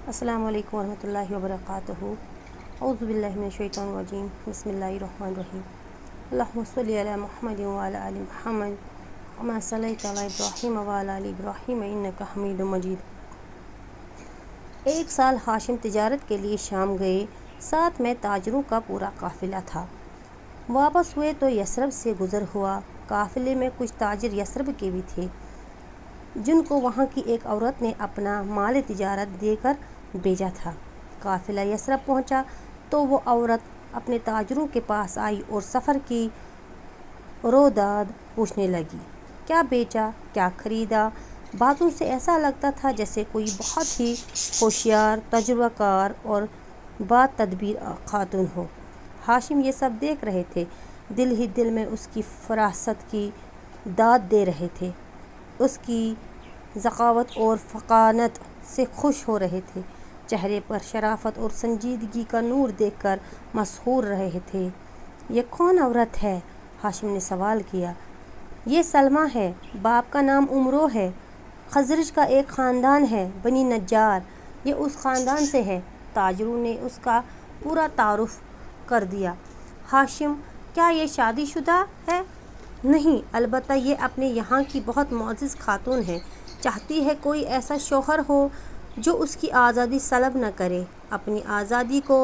السلام علیکم ورحمۃ اللہ وبرکاتہ۔ اعوذ باللہ من الشیطان الرجیم، بسم اللہ الرحمن الرحیم۔ اللہم صلی علی محمد وعلی آل محمد کما صلیت علی ابراہیم وعلی آل ابراہیم انک حمید مجید۔ ایک سال ہاشم تجارت کے لیے شام گئے، ساتھ میں تاجروں کا پورا قافلہ تھا۔ واپس ہوئے تو یثرب سے گزر ہوا۔ قافلے میں کچھ تاجر یثرب کے بھی تھے، جن کو وہاں کی ایک عورت نے اپنا مال تجارت دے کر بھیجا تھا۔ قافلہ یثرب پہنچا تو وہ عورت اپنے تاجروں کے پاس آئی اور سفر کی روداد پوچھنے لگی۔ کیا بیچا، کیا خریدا؟ باتوں سے ایسا لگتا تھا جیسے کوئی بہت ہی ہوشیار، تجربہ کار اور با تدبیر خاتون ہو۔ ہاشم یہ سب دیکھ رہے تھے، دل ہی دل میں اس کی فراست کی داد دے رہے تھے، اس کی ذکاوت اور فطانت سے خوش ہو رہے تھے، چہرے پر شرافت اور سنجیدگی کا نور دیکھ کر مسحور رہے تھے۔ یہ کون عورت ہے؟ ہاشم نے سوال کیا۔ یہ سلمہ ہے، باپ کا نام عمرو ہے، خزرج کا ایک خاندان ہے، بنی نجار، یہ اس خاندان سے ہے۔ تاجروں نے اس کا پورا تعارف کر دیا۔ ہاشم: کیا یہ شادی شدہ ہے؟ نہیں، البتہ یہ اپنے یہاں کی بہت معزز خاتون ہے، چاہتی ہے کوئی ایسا شوہر ہو جو اس کی آزادی سلب نہ کرے، اپنی آزادی کو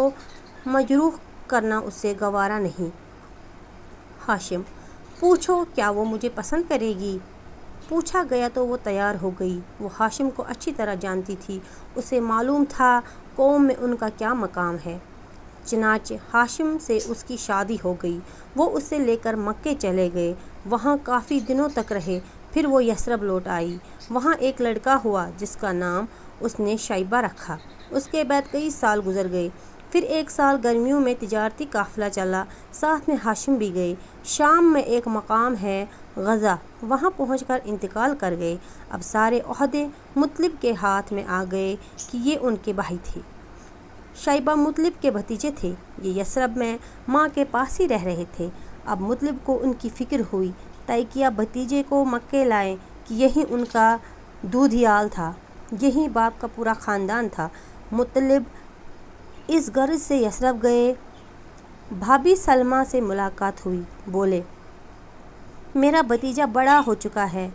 مجروح کرنا اسے گوارا نہیں۔ ہاشم: پوچھو، کیا وہ مجھے پسند کرے گی؟ پوچھا گیا تو وہ تیار ہو گئی۔ وہ ہاشم کو اچھی طرح جانتی تھی، اسے معلوم تھا قوم میں ان کا کیا مقام ہے۔ چنانچہ ہاشم سے اس کی شادی ہو گئی۔ وہ اسے لے کر مکے چلے گئے، وہاں کافی دنوں تک رہے، پھر وہ یثرب لوٹ آئی۔ وہاں ایک لڑکا ہوا جس کا نام اس نے شیبہ رکھا۔ اس کے بعد کئی سال گزر گئے، پھر ایک سال گرمیوں میں تجارتی قافلہ چلا، ساتھ میں ہاشم بھی گئے۔ شام میں ایک مقام ہے غزہ، وہاں پہنچ کر انتقال کر گئے۔ اب سارے عہدے مطلب کے ہاتھ میں آ گئے کہ یہ ان کے بھائی تھے۔ شیبہ مطلب کے بھتیجے تھے۔ یہ یثرب میں ماں کے پاس ہی رہ رہے تھے۔ اب مطلب کو ان کی فکر ہوئی، طے کیا بھتیجے کو مکے لائیں کہ یہی ان کا دودھیال تھا، یہی باپ کا پورا خاندان تھا۔ مطلب اس غرض سے یثرب گئے۔ بھابی سلمہ سے ملاقات ہوئی، بولے: میرا بھتیجا بڑا ہو چکا ہے،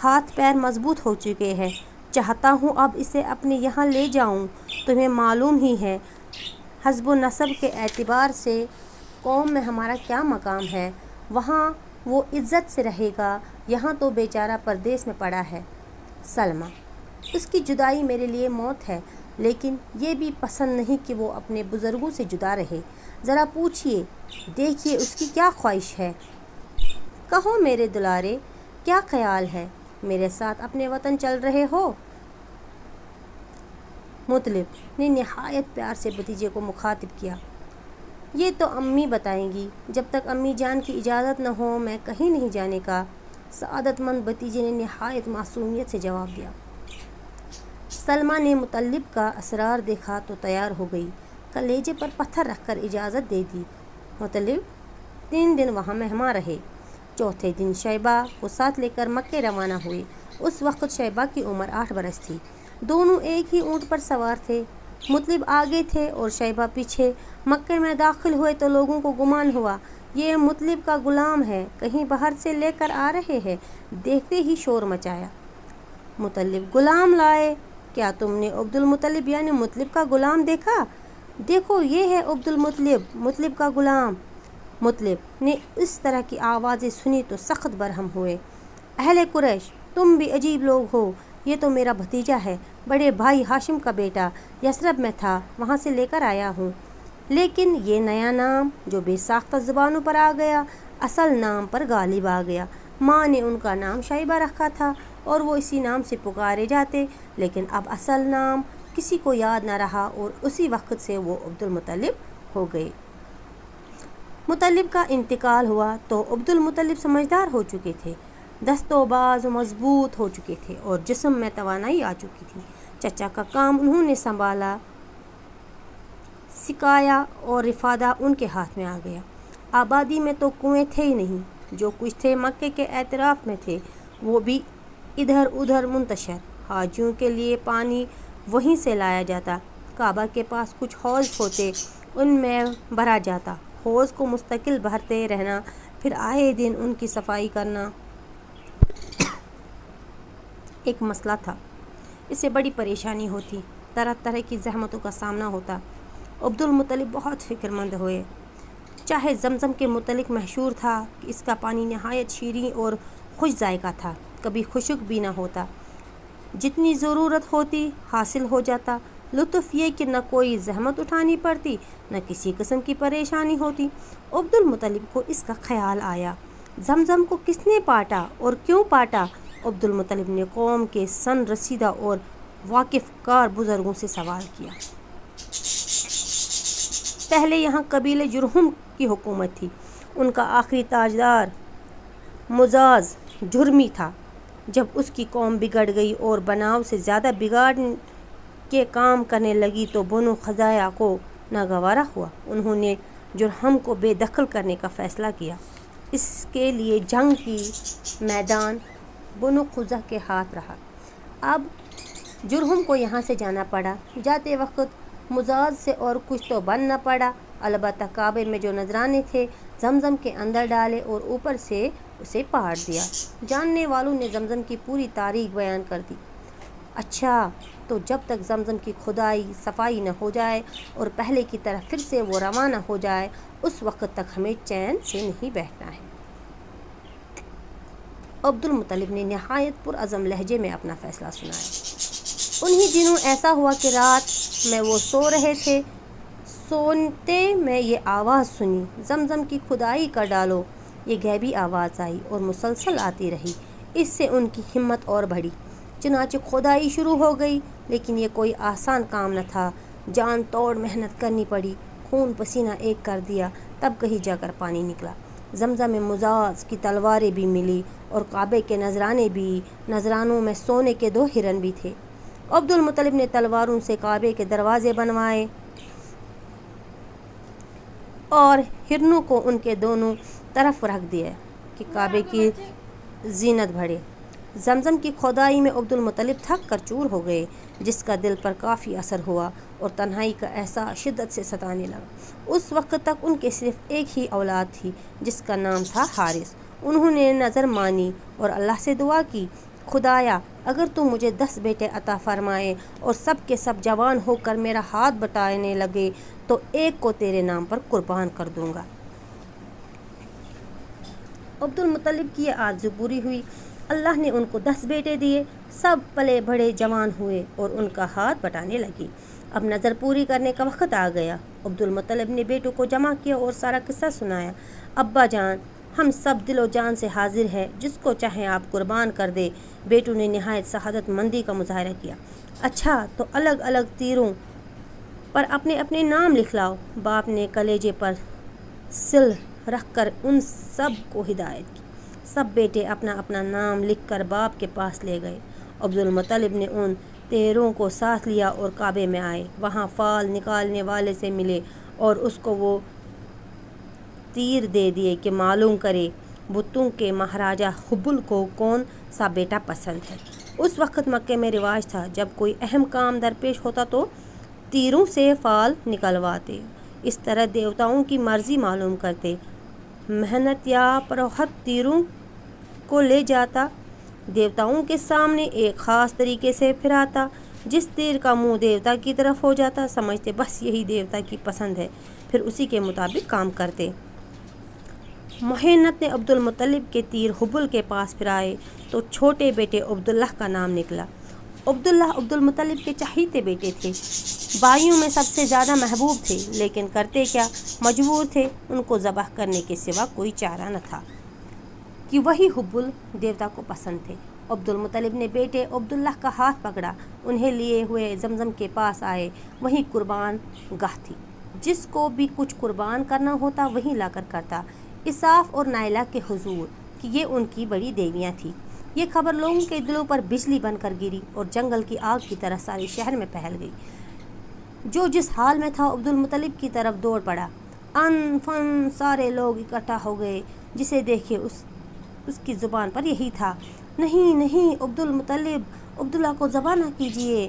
ہاتھ پیر مضبوط ہو چکے ہیں، چاہتا ہوں اب اسے اپنے یہاں لے جاؤں۔ تمہیں معلوم ہی ہے حسب و نسب کے اعتبار سے قوم میں ہمارا کیا مقام ہے، وہاں وہ عزت سے رہے گا، یہاں تو بیچارہ پردیس میں پڑا ہے۔ سلمہ: اس کی جدائی میرے لیے موت ہے، لیکن یہ بھی پسند نہیں کہ وہ اپنے بزرگوں سے جدا رہے۔ ذرا پوچھئے، دیکھیے اس کی کیا خواہش ہے۔ کہو میرے دلارے، کیا خیال ہے؟ میرے ساتھ اپنے وطن چل رہے ہو؟ مطلب نے نہایت پیار سے بھتیجے کو مخاطب کیا۔ یہ تو امی بتائیں گی، جب تک امی جان کی اجازت نہ ہو میں کہیں نہیں جانے کا۔ سعادت مند بھتیجے نے نہایت معصومیت سے جواب دیا۔ سلمہ نے مطلب کا اصرار دیکھا تو تیار ہو گئی، کلیجے پر پتھر رکھ کر اجازت دے دی۔ مطلب 3 دن وہاں مہمان رہے۔ چوتھے دن شیبہ کو ساتھ لے کر مکے روانہ ہوئے۔ اس وقت شیبہ کی عمر 8 برس تھی۔ دونوں ایک ہی اونٹ پر سوار تھے، مطلب آگے تھے اور شیبہ پیچھے۔ مکے میں داخل ہوئے تو لوگوں کو گمان ہوا یہ مطلب کا غلام ہے، کہیں باہر سے لے کر آ رہے ہیں۔ دیکھتے ہی شور مچایا۔ مطلب: غلام لائے؟ کیا تم نے عبد المطلب یعنی مطلب کا غلام دیکھا؟ دیکھو یہ ہے عبد المطلب، مطلب کا غلام۔ مطلب نے اس طرح کی آوازیں سنی تو سخت برہم ہوئے۔ اہل قریش، تم بھی عجیب لوگ ہو، یہ تو میرا بھتیجا ہے، بڑے بھائی ہاشم کا بیٹا، یثرب میں تھا، وہاں سے لے کر آیا ہوں۔ لیکن یہ نیا نام جو بے ساختہ زبانوں پر آ گیا، اصل نام پر غالب آ گیا۔ ماں نے ان کا نام شیبہ رکھا تھا اور وہ اسی نام سے پکارے جاتے، لیکن اب اصل نام کسی کو یاد نہ رہا اور اسی وقت سے وہ عبد المطلب ہو گئے۔ مطلب کا انتقال ہوا تو عبد المطلب سمجھدار ہو چکے تھے، دست و باز مضبوط ہو چکے تھے اور جسم میں توانائی آ چکی تھی۔ چچا کا کام انہوں نے سنبھالا، سکایا اور رفادہ ان کے ہاتھ میں آ گیا۔ آبادی میں تو کنویں تھے ہی نہیں، جو کچھ تھے مکے کے اطراف میں تھے، وہ بھی ادھر ادھر منتشر۔ حاجیوں کے لیے پانی وہیں سے لایا جاتا، کعبہ کے پاس کچھ حوض ہوتے، ان میں بھرا جاتا۔ حوض کو مستقل بھرتے رہنا، پھر آئے دن ان کی صفائی کرنا ایک مسئلہ تھا۔ اس سے بڑی پریشانی ہوتی، طرح طرح کی زحمتوں کا سامنا ہوتا۔ عبد المطلب بہت فکر مند ہوئے۔ چاہے زمزم کے متعلق مشہور تھا کہ اس کا پانی نہایت شیریں اور خوش ذائقہ تھا، کبھی خشک بھی نہ ہوتا، جتنی ضرورت ہوتی حاصل ہو جاتا۔ لطف یہ کہ نہ کوئی زحمت اٹھانی پڑتی، نہ کسی قسم کی پریشانی ہوتی۔ عبد المطلب کو اس کا خیال آیا، زمزم کو کس نے پاٹا اور کیوں پاٹا؟ عبد المطلب نے قوم کے سن رسیدہ اور واقف کار بزرگوں سے سوال کیا۔ پہلے یہاں قبیلے جرہم کی حکومت تھی، ان کا آخری تاجدار مزاز جرمی تھا۔ جب اس کی قوم بگڑ گئی اور بناؤ سے زیادہ بگاڑ کے کام کرنے لگی تو بنو خزاعہ کو ناگوارا ہوا۔ انہوں نے جرہم کو بے دخل کرنے کا فیصلہ کیا۔ اس کے لیے جنگ کی میدان بنو خزاعہ کے ہاتھ رہا۔ اب جرہم کو یہاں سے جانا پڑا۔ جاتے وقت مزاج سے اور کچھ تو بن نہ پڑا، البتہ کعبے میں جو نذرانے تھے زمزم کے اندر ڈالے اور اوپر سے اسے پاڑ دیا۔ جاننے والوں نے زمزم کی پوری تاریخ بیان کر دی۔ اچھا، تو جب تک زمزم کی کھدائی صفائی نہ ہو جائے اور پہلے کی طرح پھر سے وہ روانہ ہو جائے، اس وقت تک ہمیں چین سے نہیں بیٹھنا ہے۔ عبد المطلب نے نہایت پرعزم لہجے میں اپنا فیصلہ سنایا۔ انہی دنوں ایسا ہوا کہ رات میں وہ سو رہے تھے، سوتے میں یہ آواز سنی، زمزم کی کھدائی کر ڈالو۔ یہ غیبی آواز آئی اور مسلسل آتی رہی۔ اس سے ان کی ہمت اور بڑھی، چنانچہ کھدائی شروع ہو گئی، لیکن یہ کوئی آسان کام نہ تھا، جان توڑ محنت کرنی پڑی، خون پسینہ ایک کر دیا، تب کہیں جا کر پانی نکلا۔ زمزم میں مزاج کی تلواریں بھی ملی اور کعبے کے نذرانے بھی۔ نذرانوں میں سونے کے 2 ہرن بھی تھے۔ عبد المطلب نے تلواروں سے کعبے کے دروازے بنوائے اور ہرنوں کو ان کے دونوں طرف رکھ دیا کہ کعبے کی زینت بڑھے۔ زمزم کی کھدائی میں عبد المطلب تھک کر چور ہو گئے، جس کا دل پر کافی اثر ہوا اور تنہائی کا احساس شدت سے ستانے لگا۔ اس وقت تک ان کے صرف ایک ہی اولاد تھی، جس کا نام تھا حارث۔ انہوں نے نظر مانی اور اللہ سے دعا کی، خدایا اگر تو مجھے 10 بیٹے عطا فرمائے اور سب کے سب جوان ہو کر میرا ہاتھ بٹانے لگے تو ایک کو تیرے نام پر قربان کر دوں گا۔ عبد المطلب کی یہ آرزو پوری ہوئی۔ اللہ نے ان کو 10 بیٹے دیے، سب پلے بڑے جوان ہوئے اور ان کا ہاتھ بٹانے لگے۔ اب نظر پوری کرنے کا وقت آ گیا۔ عبد المطلب نے بیٹوں کو جمع کیا اور سارا قصہ سنایا۔ ابا جان، ہم سب دل و جان سے حاضر ہیں، جس کو چاہیں آپ قربان کر دے۔ بیٹوں نے نہایت سعادت مندی کا مظاہرہ کیا۔ اچھا، تو الگ الگ تیروں پر اپنے اپنے نام لکھ لاؤ۔ باپ نے کلیجے پر سل رکھ کر ان سب کو ہدایت کی۔ سب بیٹے اپنا اپنا نام لکھ کر باپ کے پاس لے گئے۔ عبد المطلب نے ان تیروں کو ساتھ لیا اور کعبے میں آئے۔ وہاں فال نکالنے والے سے ملے اور اس کو وہ تیر دے دیے کہ معلوم کرے بتوں کے مہاراجہ حبل کو کون سا بیٹا پسند ہے۔ اس وقت مکے میں رواج تھا، جب کوئی اہم کام درپیش ہوتا تو تیروں سے فال نکلواتے، اس طرح دیوتاؤں کی مرضی معلوم کرتے۔ محنت یا پروہت تیروں کو لے جاتا، دیوتاؤں کے سامنے ایک خاص طریقے سے پھراتا، جس تیر کا منہ دیوتا کی طرف ہو جاتا سمجھتے بس یہی دیوتا کی پسند ہے، پھر اسی کے مطابق کام کرتے۔ محنت نے عبد المطلب کے تیر حبل کے پاس پھرائے تو چھوٹے بیٹے عبداللہ کا نام نکلا۔ عبداللہ عبد المطلب کے چہیتے بیٹے تھے، بھائیوں میں سب سے زیادہ محبوب تھے، لیکن کرتے کیا، مجبور تھے، ان کو ذبح کرنے کے سوا کوئی چارہ نہ تھا کہ وہی حبل دیوتا کو پسند تھے۔ عبد المطلب نے بیٹے عبداللہ کا ہاتھ پکڑا، انہیں لیے ہوئے زمزم کے پاس آئے۔ وہیں قربان گاہ تھی، جس کو بھی کچھ قربان کرنا ہوتا وہیں لا کر کرتا۔ اساف اور نائلہ کے حضور کہ یہ ان کی بڑی دیویاں تھیں۔ یہ خبر لوگوں کے دلوں پر بجلی بن کر گری اور جنگل کی آگ کی طرح سارے شہر میں پھیل گئی۔ جو جس حال میں تھا عبد المطلب کی طرف دوڑ پڑا۔ ان فن سارے لوگ اکٹھا ہو گئے، جسے دیکھے اس کی زبان پر یہی تھا، نہیں نہیں عبد المطلب، عبداللہ کو ذبح نہ کیجیے۔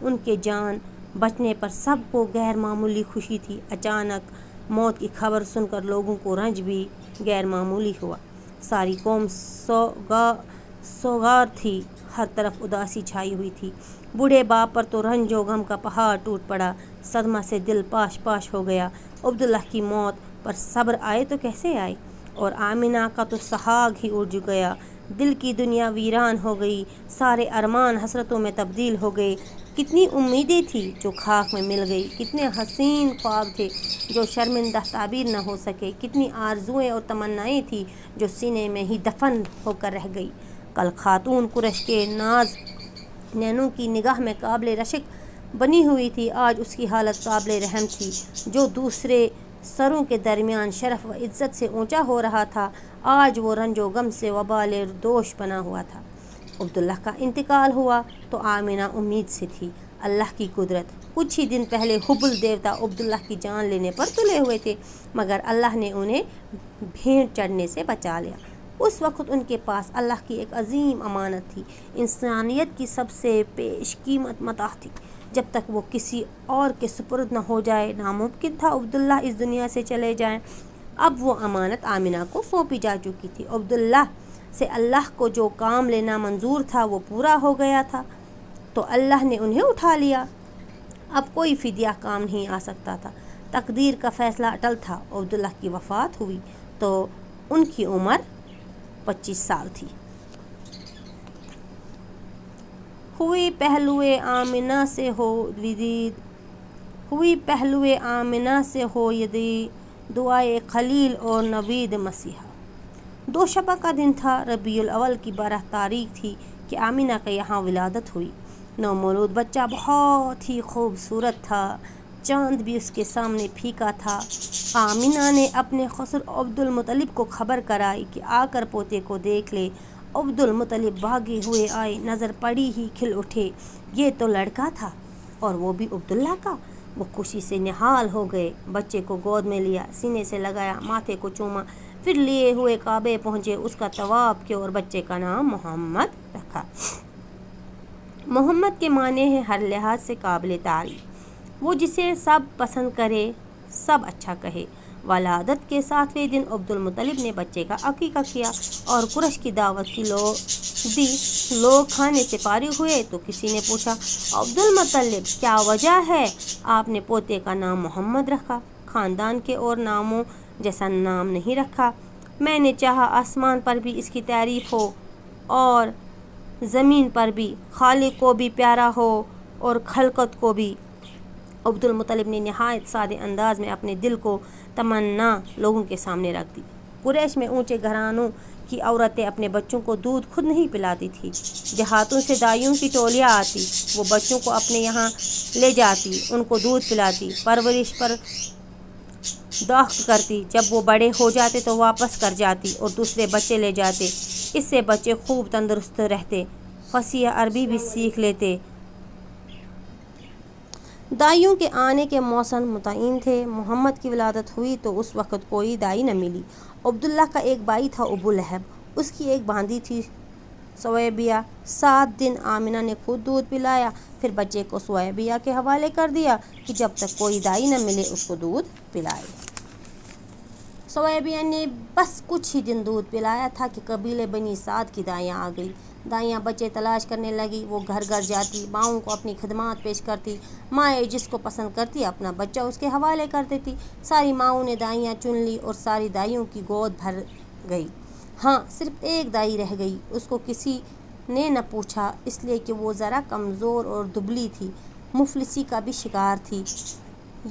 ان کے جان بچنے پر سب کو غیر معمولی خوشی تھی۔ اچانک موت کی خبر سن کر لوگوں کو رنج بھی غیر معمولی ہوا۔ ساری قوم سوگوار تھی، ہر طرف اداسی چھائی ہوئی تھی۔ بوڑھے باپ پر تو رنج و غم کا پہاڑ ٹوٹ پڑا، صدمہ سے دل پاش پاش ہو گیا۔ عبداللہ کی موت پر صبر آئے تو کیسے آئے، اور آمنہ کا تو سہاگ ہی اڑ گیا۔ دل کی دنیا ویران ہو گئی، سارے ارمان حسرتوں میں تبدیل ہو گئے۔ کتنی امیدیں تھی جو خاک میں مل گئی، کتنے حسین خواب تھے جو شرمندہ تعبیر نہ ہو سکے، کتنی آرزوئیں اور تمنائیں تھیں جو سینے میں ہی دفن ہو کر رہ گئی۔ کل خاتون قریش کے ناز نینوں کی نگاہ میں قابل رشک بنی ہوئی تھی، آج اس کی حالت قابل رحم تھی۔ جو دوسرے سروں کے درمیان شرف و عزت سے اونچا ہو رہا تھا، آج وہ رنج و غم سے وبال دوش بنا ہوا تھا۔ عبداللہ کا انتقال ہوا تو آمنہ امید سے تھی۔ اللہ کی قدرت، کچھ ہی دن پہلے حبل دیوتا عبداللہ کی جان لینے پر تلے ہوئے تھے، مگر اللہ نے انہیں بھینٹ چڑھنے سے بچا لیا۔ اس وقت ان کے پاس اللہ کی ایک عظیم امانت تھی، انسانیت کی سب سے پیش قیمت متاع تھی۔ جب تک وہ کسی اور کے سپرد نہ ہو جائے، ناممکن تھا عبداللہ اس دنیا سے چلے جائیں۔ اب وہ امانت آمنہ کو سونپی جا چکی تھی۔ عبداللہ سے اللہ کو جو کام لینا منظور تھا وہ پورا ہو گیا تھا، تو اللہ نے انہیں اٹھا لیا۔ اب کوئی فدیہ کام نہیں آ سکتا تھا۔ تقدیر کا فیصلہ اٹل تھا۔ عبداللہ کی وفات ہوئی تو ان کی عمر 25 سال تھی۔ ہوئی پہلوئے آمنہ سے ہو یدید، دعائے خلیل اور نوید مسیحا۔ دوشبہ کا دن تھا، ربیع الاول کی 12 تاریخ تھی کہ آمنہ کے یہاں ولادت ہوئی۔ نومولود بچہ بہت ہی خوبصورت تھا، چاند بھی اس کے سامنے پھیکا تھا۔ آمنہ نے اپنے خسر عبدالمطلب کو خبر کرائی کہ آ کر پوتے کو دیکھ لے۔ عبدالمطلب بھاگے ہوئے آئے، نظر پڑی ہی کھل اٹھے، یہ تو لڑکا تھا، اور وہ بھی عبداللہ کا۔ وہ خوشی سے نہال ہو گئے، بچے کو گود میں لیا، سینے سے لگایا، ماتھے کو چوما، پھر لیے ہوئے کعبے پہنچے، اس کا طواف کیا اور بچے کا نام محمد رکھا۔ محمد کے معنی ہے ہر لحاظ سے قابل تعریف، وہ جسے سب پسند کرے، سب اچھا کہے۔ ولادت کے 7ویں دن عبدالمطلب نے بچے کا عقیقہ کیا اور قریش کی دعوت کی دی۔ لوگ کھانے سے فارغ ہوئے تو کسی نے پوچھا، عبدالمطلب کیا وجہ ہے آپ نے پوتے کا نام محمد رکھا، خاندان کے اور ناموں جیسا نام نہیں رکھا؟ میں نے چاہا آسمان پر بھی اس کی تعریف ہو اور زمین پر بھی، خالق کو بھی پیارا ہو اور خلقت کو بھی۔ عبدالمطلب نے نہایت سادے انداز میں اپنے دل کو تمنا لوگوں کے سامنے رکھ دی۔ قریش میں اونچے گھرانوں کی عورتیں اپنے بچوں کو دودھ خود نہیں پلاتی تھی، دیہاتوں سے دائیوں کی ٹولیاں آتی، وہ بچوں کو اپنے یہاں لے جاتی، ان کو دودھ پلاتی، پرورش پر داخت کرتی، جب وہ بڑے ہو جاتے تو واپس کر جاتی اور دوسرے بچے لے جاتے۔ اس سے بچے خوب تندرست رہتے، فصیح عربی بھی سیکھ لیتے۔ دائیوں کے آنے کے موسم متعین تھے۔ محمد کی ولادت ہوئی تو اس وقت کوئی دائی نہ ملی۔ عبداللہ کا ایک بھائی تھا ابو لہب، اس کی ایک بھانجی تھی ثویبیہ۔ 7 دن آمنہ نے خود دودھ پلایا، پھر بچے کو ثویبیہ کے حوالے کر دیا کہ جب تک کوئی دائی نہ ملے اس کو دودھ پلائے۔ ثویبیہ نے بس کچھ ہی دن دودھ پلایا تھا کہ قبیلے بنی سعد کی دائیاں آ گئی۔ دائیاں بچے تلاش کرنے لگی، وہ گھر گھر جاتی، ماؤں کو اپنی خدمات پیش کرتی، مائیں جس کو پسند کرتی اپنا بچہ اس کے حوالے کر دیتی۔ ساری ماؤں نے دائیاں چن لی اور ساری دائیوں کی گود بھر گئی۔ ہاں، صرف ایک دائی رہ گئی، اس کو کسی نے نہ پوچھا، اس لیے کہ وہ ذرا کمزور اور دبلی تھی، مفلسی کا بھی شکار تھی۔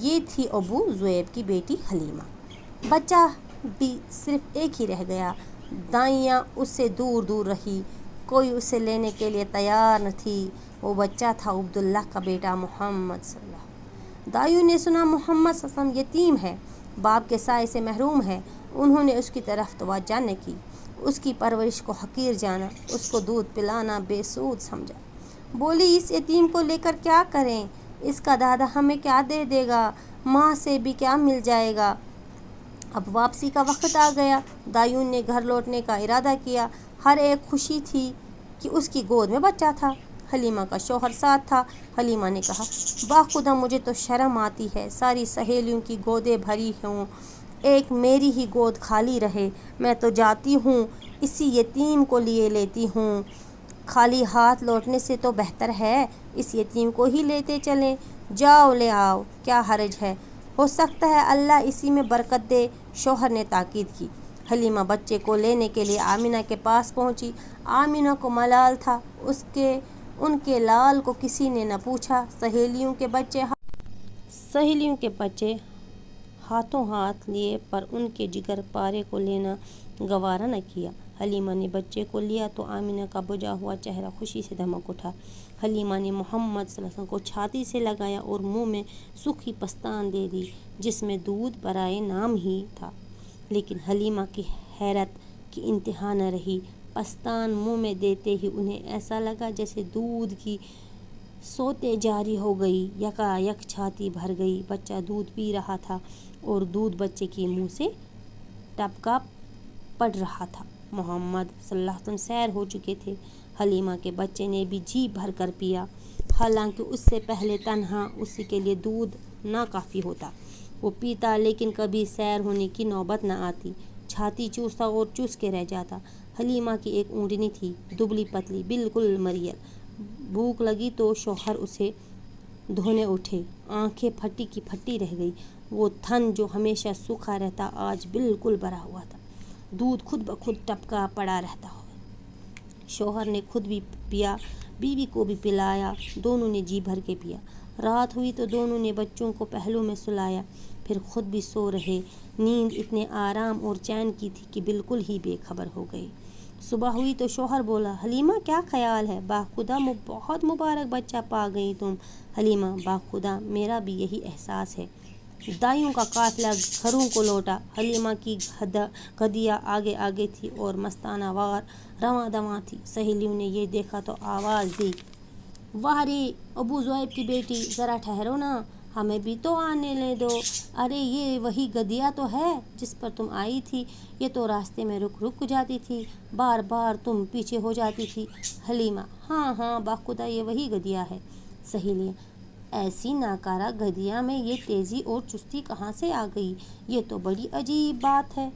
یہ تھی ابو ذؤیب کی بیٹی حلیمہ۔ بچہ بھی صرف ایک ہی رہ گیا۔ دائیاں اس سے دور دور رہی، کوئی اسے لینے کے لیے تیار نہ تھی۔ وہ بچہ تھا عبداللہ کا بیٹا محمد صلی اللہ علیہ وسلم۔ دائیوں نے سنا محمد صلی اللہ علیہ وسلم یتیم ہے، باپ کے سائے سے محروم ہے، انہوں نے اس کی طرف توجہ نہ کی، اس کی پرورش کو حقیر جانا، اس کو دودھ پلانا بے سود سمجھا۔ بولی، اس یتیم کو لے کر کیا کریں، اس کا دادا ہمیں کیا دے دے گا، ماں سے بھی کیا مل جائے گا۔ اب واپسی کا وقت آ گیا، دائیوں نے گھر لوٹنے کا ارادہ کیا۔ ہر ایک خوشی تھی کہ اس کی گود میں بچہ تھا۔ حلیمہ کا شوہر ساتھ تھا۔ حلیمہ نے کہا، باخدا مجھے تو شرم آتی ہے، ساری سہیلیوں کی گودیں بھری ہوں، ایک میری ہی گود خالی رہے۔ میں تو جاتی ہوں، اسی یتیم کو لیے لیتی ہوں، خالی ہاتھ لوٹنے سے تو بہتر ہے اس یتیم کو ہی لیتے چلیں۔ جاؤ لے آؤ، کیا حرج ہے، ہو سکتا ہے اللہ اسی میں برکت دے۔ شوہر نے تاکید کی۔ حلیمہ بچے کو لینے کے لیے آمینہ کے پاس پہنچی۔ آمینہ کو ملال تھا، ان کے لال کو کسی نے نہ پوچھا۔ سہیلیوں کے بچے ہاتھوں ہاتھ لیے پر ان کے جگر پارے کو لینا گوارا نہ کیا۔ حلیمہ نے بچے کو لیا تو آمینہ کا بجھا ہوا چہرہ خوشی سے دمک اٹھا۔ حلیمہ نے محمد صلی اللہ علیہ وسلم کو چھاتی سے لگایا اور منہ میں سوکھی پستان دے دی جس میں دودھ برائے نام ہی تھا، لیکن حلیمہ کی حیرت کی انتہا نہ رہی۔ پستان منہ میں دیتے ہی انہیں ایسا لگا جیسے دودھ کی سوتیں جاری ہو گئی، یکایک چھاتی بھر گئی۔ بچہ دودھ پی رہا تھا اور دودھ بچے کے منہ سے ٹپکا پڑ رہا تھا۔ محمد صلی اللہ علیہ وسلم سیر ہو چکے تھے۔ حلیمہ کے بچے نے بھی جی بھر کر پیا، حالانکہ اس سے پہلے تنہا اسی کے لیے دودھ ناکافی ہوتا۔ وہ پیتا لیکن کبھی سیر ہونے کی نوبت نہ آتی، چھاتی چوستا اور چوس کے رہ جاتا۔ حلیمہ کی ایک اونٹنی تھی، دبلی پتلی، بالکل مریل۔ بھوک لگی تو شوہر اسے دھونے اٹھے، آنکھیں پھٹی کی پھٹی رہ گئی۔ وہ تھن جو ہمیشہ سوکھا رہتا آج بالکل بھرا ہوا تھا، دودھ خود بخود ٹپکا پڑا رہتا ہو۔ شوہر نے خود بھی پیا، بیوی کو بھی پلایا، دونوں نے جی بھر کے پیا۔ رات ہوئی تو دونوں نے بچوں کو پہلو میں سلایا، پھر خود بھی سو رہے۔ نیند اتنے آرام اور چین کی تھی کہ بالکل ہی بے خبر ہو گئے۔ صبح ہوئی تو شوہر بولا، حلیمہ کیا خیال ہے، باخدا بہت مبارک بچہ پا گئی تم۔ حلیمہ، باخدا میرا بھی یہی احساس ہے۔ دائیوں کا قافلہ گھروں کو لوٹا۔ حلیمہ کی گدیا آگے آگے تھی اور مستانہ وار رواں دواں تھی۔ سہیلیوں نے یہ دیکھا تو آواز دی، واہ رے ابو ذؤیب کی بیٹی، ذرا ٹھہرو نا، ہمیں بھی تو آنے دو۔ ارے یہ وہی گدیا تو ہے جس پر تم آئی تھی، یہ تو راستے میں رک جاتی تھی، بار بار تم پیچھے ہو جاتی تھی۔ حلیمہ، ہاں ہاں باخدا یہ وہی گدیا ہے۔ سہیلیاں، ایسی ناکارہ گدیا میں یہ تیزی اور چستی کہاں سے آ گئی، یہ تو بڑی عجیب بات ہے۔